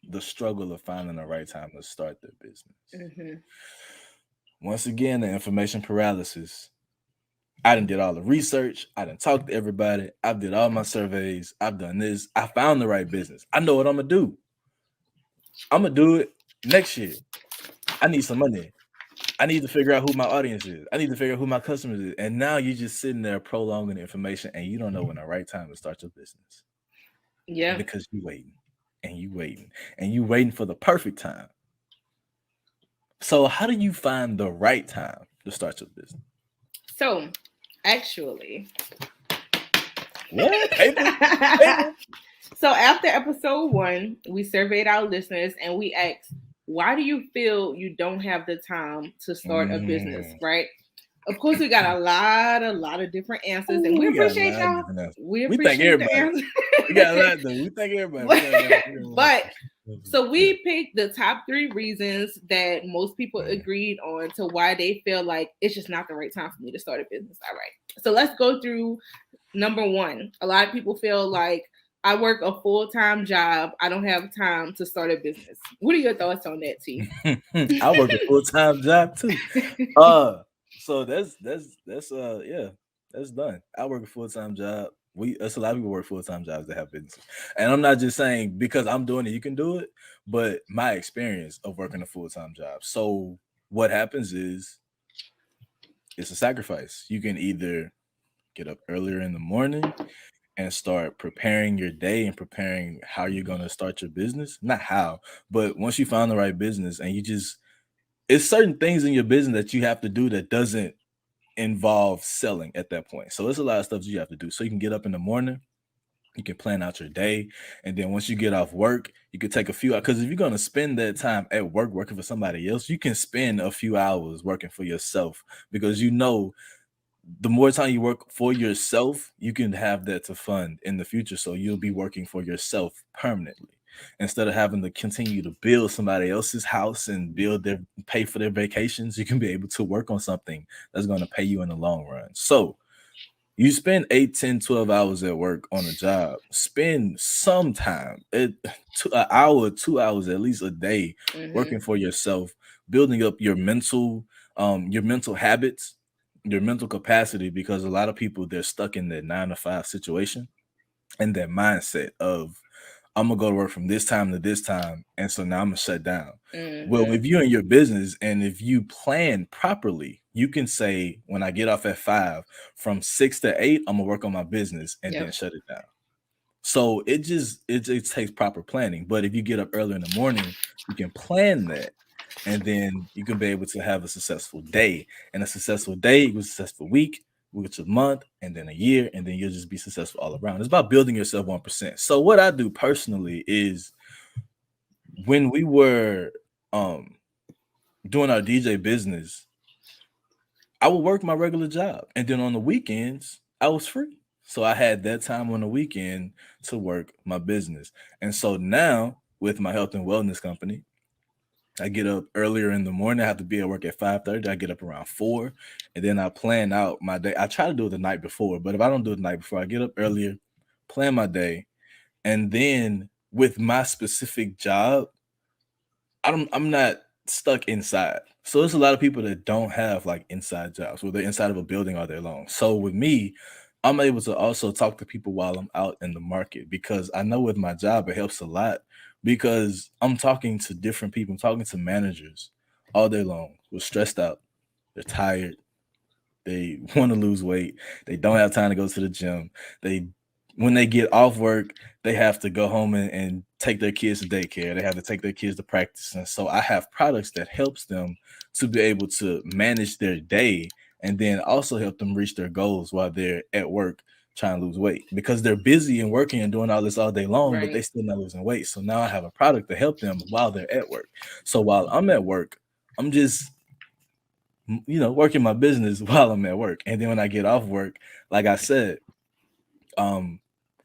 the struggle of finding the right time to start their business. Mm-hmm. Once again, the information paralysis. I done did all the research. I done talked to everybody. I've did all my surveys. I've done this. I found the right business. I know what I'm gonna do. I'm gonna do it next year. I need some money. I need to figure out who my audience is. I need to figure out who my customers is. And now you're just sitting there prolonging the information, and you don't know when the right time to start your business. Yeah. Because you waiting and you waiting and you waiting for the perfect time. So how do you find the right time to start your business? So actually, what? Paper? So after episode 1, we surveyed our listeners and we asked, why do you feel you don't have the time to start a business, right? Of course, we got a lot of different answers, and we appreciate y'all. We appreciate the answers. We got a lot though. We thank everybody. But so we picked the top 3 reasons that most people agreed on to why they feel like it's just not the right time for me to start a business. All right. So let's go through number 1. A lot of people feel like I work a full-time job. I don't have time to start a business. What are your thoughts on that, T? I work a full-time job too. So that's done. I work a full-time job. That's a lot of people work full-time jobs that have businesses. And I'm not just saying because I'm doing it, you can do it, but my experience of working a full-time job. So what happens is it's a sacrifice. You can either get up earlier in the morning and start preparing your day and preparing how you're going to start your business. Not how, but once you find the right business and it's certain things in your business that you have to do that doesn't involve selling at that point. So there's a lot of stuff you have to do. So you can get up in the morning, you can plan out your day. And then once you get off work, you can take a few hours. Because if you're going to spend that time at work working for somebody else, you can spend a few hours working for yourself because the more time you work for yourself, you can have that to fund in the future. So you'll be working for yourself permanently instead of having to continue to build somebody else's house and pay for their vacations. You can be able to work on something that's going to pay you in the long run. So you spend 8, 10, 12 hours at work on a job. Spend some time, an hour, 2 hours, at least a day, working for yourself, building up your mental habits, your mental capacity, because a lot of people, they're stuck in that 9-to-5 situation and that mindset of I'm gonna go to work from this time to this time, and so now I'm gonna shut down. Well, if you're in your business and if you plan properly, you can say when I get off at 5, from 6 to 8, I'm gonna work on my business and then shut it down. So it takes proper planning. But if you get up early in the morning, you can plan that. And then you can be able to have a successful day. And a successful day equals a successful week, which is a month, and then a year, and then you'll just be successful all around. It's about building yourself 1%. So what I do personally is when we were doing our DJ business, I would work my regular job. And then on the weekends, I was free. So I had that time on the weekend to work my business. And so now with my health and wellness company, I get up earlier in the morning. I have to be at work at 5:30. I get up around 4, and then I plan out my day. I try to do it the night before, but if I don't do it the night before, I get up earlier, plan my day, and then with my specific job, I'm not stuck inside. So there's a lot of people that don't have like inside jobs where they're inside of a building all day long. So with me, I'm able to also talk to people while I'm out in the market because I know with my job, it helps a lot. Because I'm talking to different people, I'm talking to managers all day long who are stressed out, they're tired, they want to lose weight, they don't have time to go to the gym. When they get off work, they have to go home and take their kids to daycare. They have to take their kids to practice. And so I have products that helps them to be able to manage their day and then also help them reach their goals while they're at work trying to lose weight because they're busy and working and doing all this all day long, but they still not losing weight. So now I have a product to help them while they're at work. So while I'm at work, I'm just, working my business while I'm at work. And then when I get off work, like I said,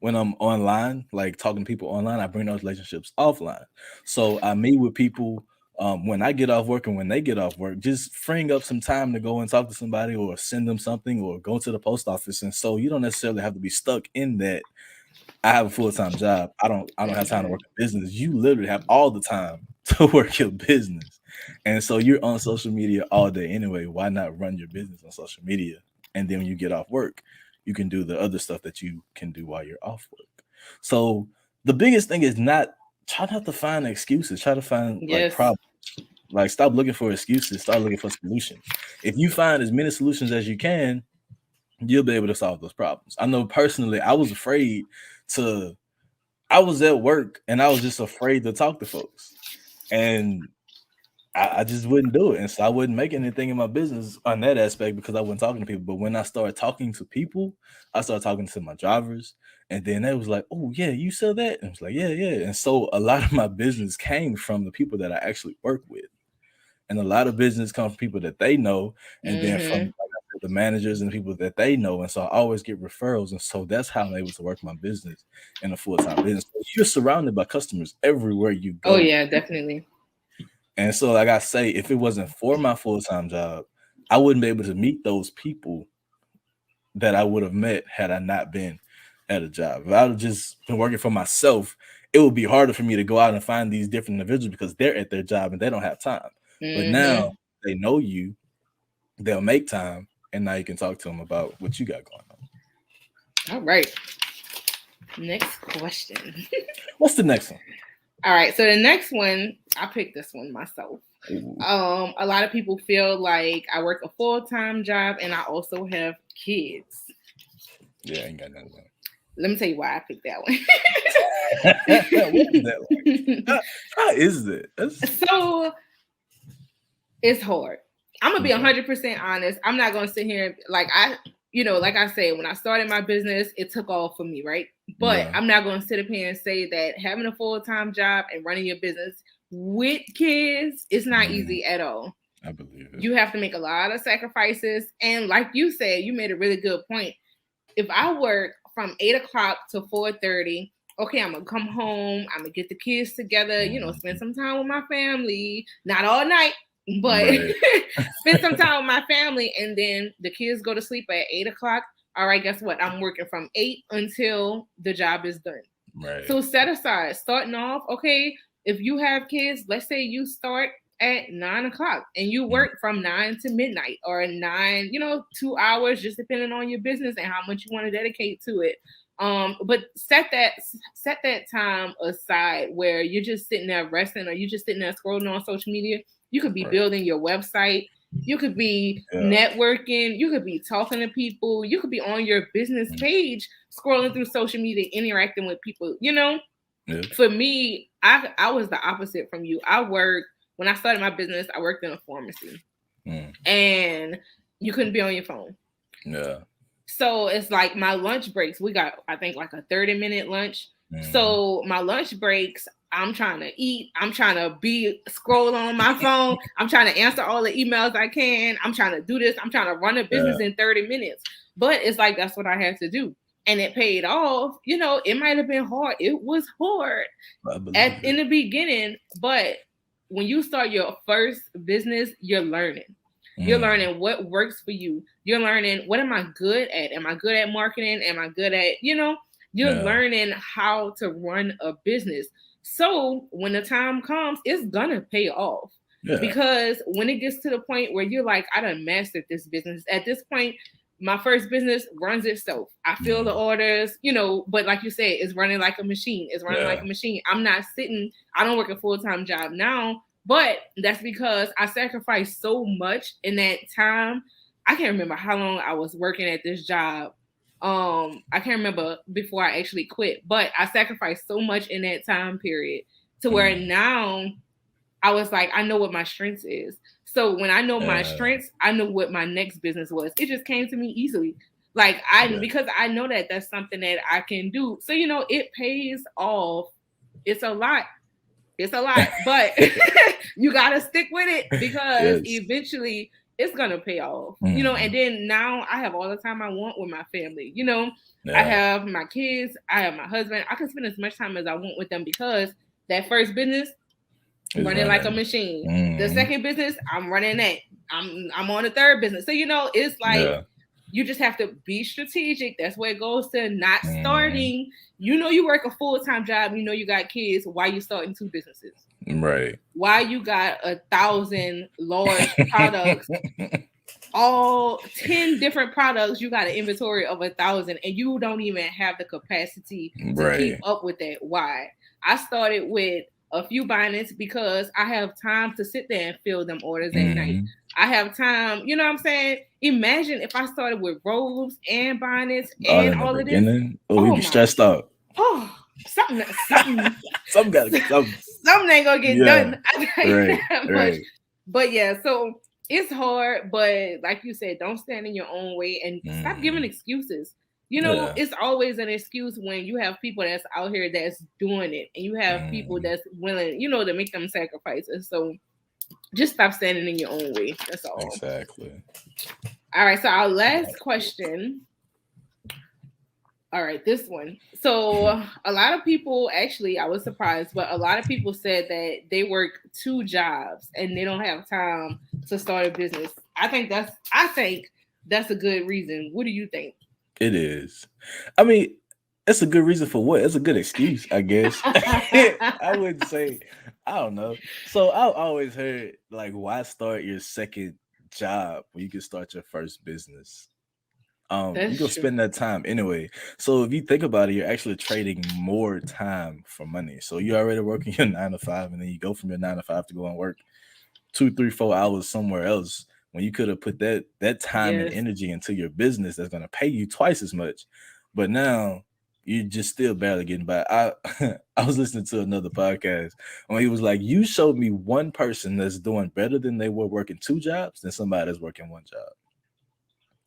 when I'm online, like talking to people online, I bring those relationships offline. So I meet with people when I get off work and when they get off work, just freeing up some time to go and talk to somebody or send them something or go to the post office. And so you don't necessarily have to be stuck in that. I have a full-time job. I don't have time to work a business. You literally have all the time to work your business. And so you're on social media all day anyway. Why not run your business on social media? And then when you get off work, you can do the other stuff that you can do while you're off work. So the biggest thing is try not to find excuses. Try to find like Yes. problems. Like stop looking for excuses. Start looking for solutions. If you find as many solutions as you can, you'll be able to solve those problems. I know personally, I was afraid to. I was at work and I was just afraid to talk to folks, and I just wouldn't do it. And so I wouldn't make anything in my business on that aspect because I wasn't talking to people. But when I started talking to people, I started talking to my drivers. And then they was like, oh, yeah, you sell that? And I was like, yeah, yeah. And so a lot of my business came from the people that I actually work with. And a lot of business comes from people that they know. And then from like I said, the managers and people that they know. And so I always get referrals. And so that's how I'm able to work my business in a full-time business. So you're surrounded by customers everywhere you go. Oh yeah, definitely. And so, like I say, if it wasn't for my full-time job, I wouldn't be able to meet those people that I would have met had I not been at a job. If I would have just been working for myself, it would be harder for me to go out and find these different individuals because they're at their job and they don't have time. But now they know you, they'll make time, and now you can talk to them about what you got going on. All right. Next question. What's the next one? All right, so the next one, I picked this one myself. Ooh. A lot of people feel like I work a full-time job and I also have kids. Yeah, I ain't got nothing. Let me tell you why I picked that one. What is that like? How is it? So it's hard. I'm gonna be 100% honest. I'm not gonna sit here like I said, when I started my business, it took off for me, right? But I'm not gonna sit up here and say that having a full-time job and running your business with kids is not easy at all. I believe it. You have to make a lot of sacrifices. And like you said, you made a really good point. If I work from 8 o'clock to 4:30, okay, I'm gonna come home, I'm gonna get the kids together, spend some time with my family, not all night, but spend some time with my family, and then the kids go to sleep at 8 o'clock. All right, guess what? I'm working from 8 until the job is done. Right. So set aside, starting off, okay, if you have kids, let's say you start at 9 o'clock and you work from 9 to midnight or 9, 2 hours, just depending on your business and how much you want to dedicate to it. But set that time aside where you're just sitting there resting or you're just sitting there scrolling on social media. You could be building your website. You could be networking. You could be talking to people. You could be on your business page, scrolling through social media, interacting with people. For me, I was the opposite from you. When I started my business, I worked in a pharmacy, and you couldn't be on your phone. Yeah. So it's like my lunch breaks. We got, I think, like a 30-minute lunch. So my lunch breaks, I'm trying to eat. I'm trying to be scrolling on my phone. I'm trying to answer all the emails I can. I'm trying to do this. I'm trying to run a business in 30 minutes. But it's like, that's what I had to do. And it paid off. It might have been hard. It was hard in the beginning. But when you start your first business, you're learning. You're learning what works for you. You're learning, what am I good at? Am I good at marketing? Am I good at, you're learning how to run a business. So when the time comes, it's gonna pay off. Because when it gets to the point where you're like, I done mastered this business. At this point, my first business runs itself. I fill the orders, but like you said, it's running like a machine. It's running like a machine. I'm not sitting, I don't work a full-time job now, but that's because I sacrificed so much in that time. I can't remember how long I was working at this job. I can't remember before I actually quit, but I sacrificed so much in that time period to where now I was like, I know what my strengths is. So when I know my strengths, I know what my next business was. It just came to me easily. Like because I know that that's something that I can do. So, it pays off. It's a lot, but you got to stick with it because eventually it's gonna pay off. You know, and then now I have all the time I want with my family. You know, I have my kids, I have my husband. I can spend as much time as I want with them because that first business running like a machine. The second business, I'm running that. I'm on the third business. So you know, it's like you just have to be strategic. That's where it goes to not starting. You know, you work a full-time job. You know, you got kids. Why you starting two businesses? Right. Why you got 1,000 large products, all 10 different products? You got an inventory of 1,000, and you don't even have the capacity to keep up with that. Why? I started with a few bindings because I have time to sit there and fill them orders at night. I have time, you know what I'm saying? Imagine if I started with robes and bonnets and all of this. Oh, you'd be stressed out. Oh, something something ain't gonna get done. Right. But yeah, so it's hard, but like you said, don't stand in your own way and stop giving excuses. You know, it's always an excuse when you have people that's out here that's doing it, and you have people that's willing, you know, to make them sacrifices. So just stop standing in your own way. That's all. Exactly. All right. So our last question. All right, this one. So a lot of people, actually, I was surprised, but a lot of people said that they work 2 jobs and they don't have time to start a business. I think that's a good reason. What do you think? It is. I mean, it's a good reason for what? It's a good excuse, I guess. I would say, I don't know. So I always heard, like, why start your second job when you can start your first business? You go spend that time anyway. So if you think about it, you're actually trading more time for money. So you're already working your 9 to 5, and then you go from your 9 to 5 to go and work 2, 3, 4 hours somewhere else when you could have put that time and energy into your business that's going to pay you twice as much. But now you're just still barely getting by. I was listening to another podcast and he was like, you showed me one person that's doing better than they were working 2 jobs than somebody that's working 1 job.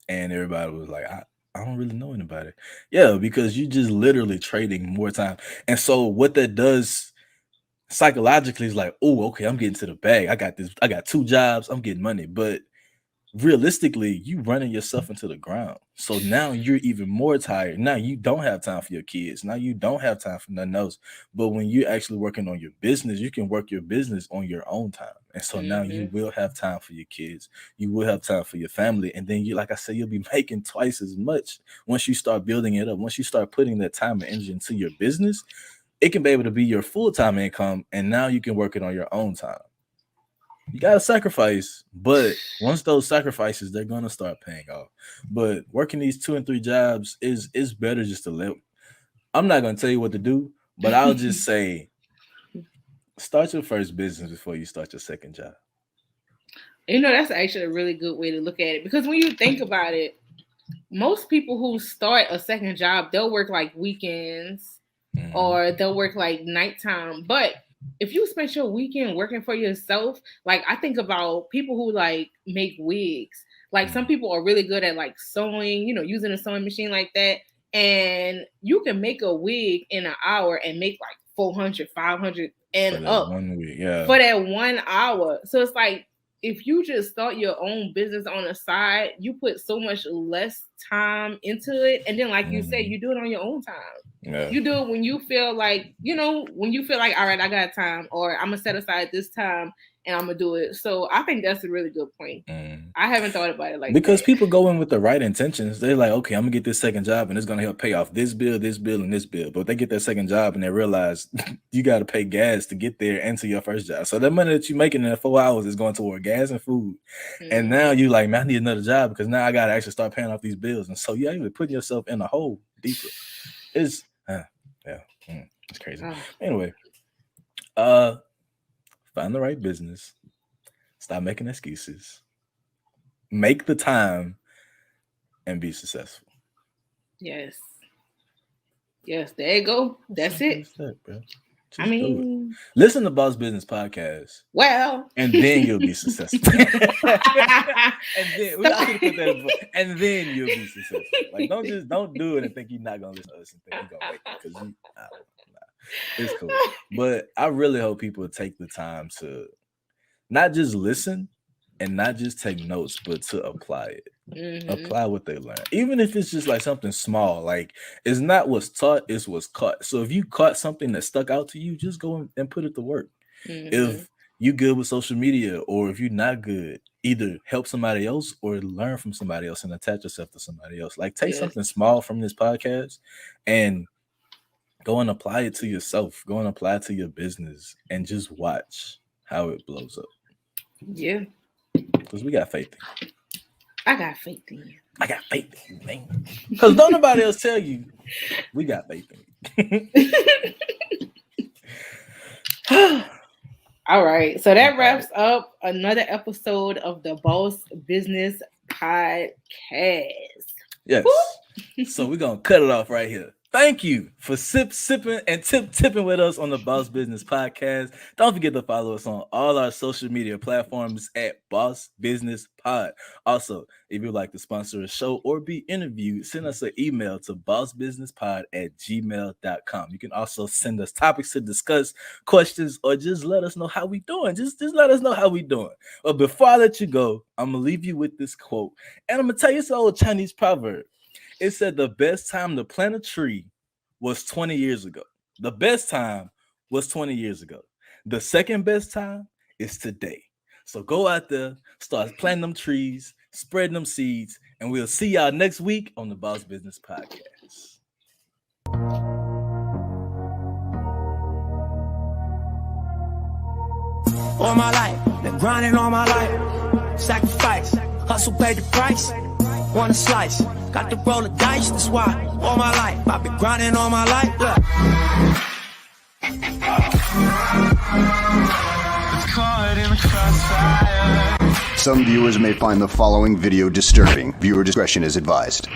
And everybody was like, I don't really know anybody. Yeah, because you just literally trading more time. And so what that does psychologically is like, oh, okay, I'm getting to the bag. I got 2 jobs, I'm getting money. But realistically, you running yourself into the ground. So now you're even more tired. Now you don't have time for your kids. Now you don't have time for nothing else. But when you're actually working on your business, you can work your business on your own time. And so now you will have time for your kids. You will have time for your family. And then you, like I said, you'll be making twice as much once you start building it up. Once you start putting that time and energy into your business, it can be able to be your full-time income. And now you can work it on your own time. You got to sacrifice, but once those sacrifices, they're going to start paying off. But working these 2 and 3 jobs is better just to live. I'm not going to tell you what to do, but I'll just say, start your first business before you start your second job. You know, that's actually a really good way to look at it, because when you think about it, most people who start a second job, they'll work like weekends or they'll work like nighttime. But if you spend your weekend working for yourself, like I think about people who like make wigs. Like some people are really good at like sewing, you know, using a sewing machine like that. And you can make a wig in an hour and make like 400, 500 and up for that 1 hour. So it's like, if you just start your own business on the side, you put so much less time into it. And then, like you said, you do it on your own time. Yeah. You do it when you feel like, you know, when you feel like, all right, I got time, or I'm going to set aside this time and I'm going to do it. So I think that's a really good point. I haven't thought about it like because that. People go in with the right intentions. They're like, okay, I'm going to get this second job and it's going to help pay off this bill, and this bill. But they get that second job and they realize you got to pay gas to get there and to your first job. So that money that you're making in that 4 hours is going toward gas and food. And now you're like, man, I need another job because now I got to actually start paying off these bills. And so you're actually putting yourself in a hole deeper. It's crazy. Anyway, find the right business. Stop making excuses. Make the time and be successful. Yes, there you go. That's it. I mean, listen to Boss Business Podcast. Well, and then you'll be successful. and then you'll be successful. Like don't do it and think you're not gonna listen to us and think you're gonna make it, because it's cool. But I really hope people take the time to not just listen and not just take notes, but to apply it. Mhm. Apply what they learn, even if it's just like something small. Like, it's not what's taught, it's what's caught. So if you caught something that stuck out to you, just go and put it to work. Mhm. If you good with social media, or if you're not good, either help somebody else or learn from somebody else and attach yourself to somebody else. Like, take Yes. something small from this podcast and go and apply it to yourself. Go and apply it to your business and just watch how it blows up. Yeah, Because we got faith in you. I got faith in you. I got faith in you, man. Because don't nobody else tell you we got faith in you. All right, so that wraps up another episode of the Boss Business Podcast. Yes. So we're gonna cut it off right here. Thank you for sipping and tipping with us on the Boss Business Podcast. Don't forget to follow us on all our social media platforms at Boss Business Pod. Also, if you'd like to sponsor a show or be interviewed, send us an email to bossbusinesspod@gmail.com. You can also send us topics to discuss, questions, or just let us know how we doing. Just let us know how we doing. But before I let you go, I'm gonna leave you with this quote, and I'm gonna tell you this old Chinese proverb. It said the best time to plant a tree was 20 years ago. The best time was 20 years ago. The second best time is today. So go out there, start planting them trees, spreading them seeds, and we'll see y'all next week on the Boss Business Podcast. All my life, been grinding all my life. Sacrifice, hustle, pay the price. Want a slice, got to roll the dice. That's why all my life I've been grinding all my life. Look. Some viewers may find the following video disturbing. Viewer discretion is advised.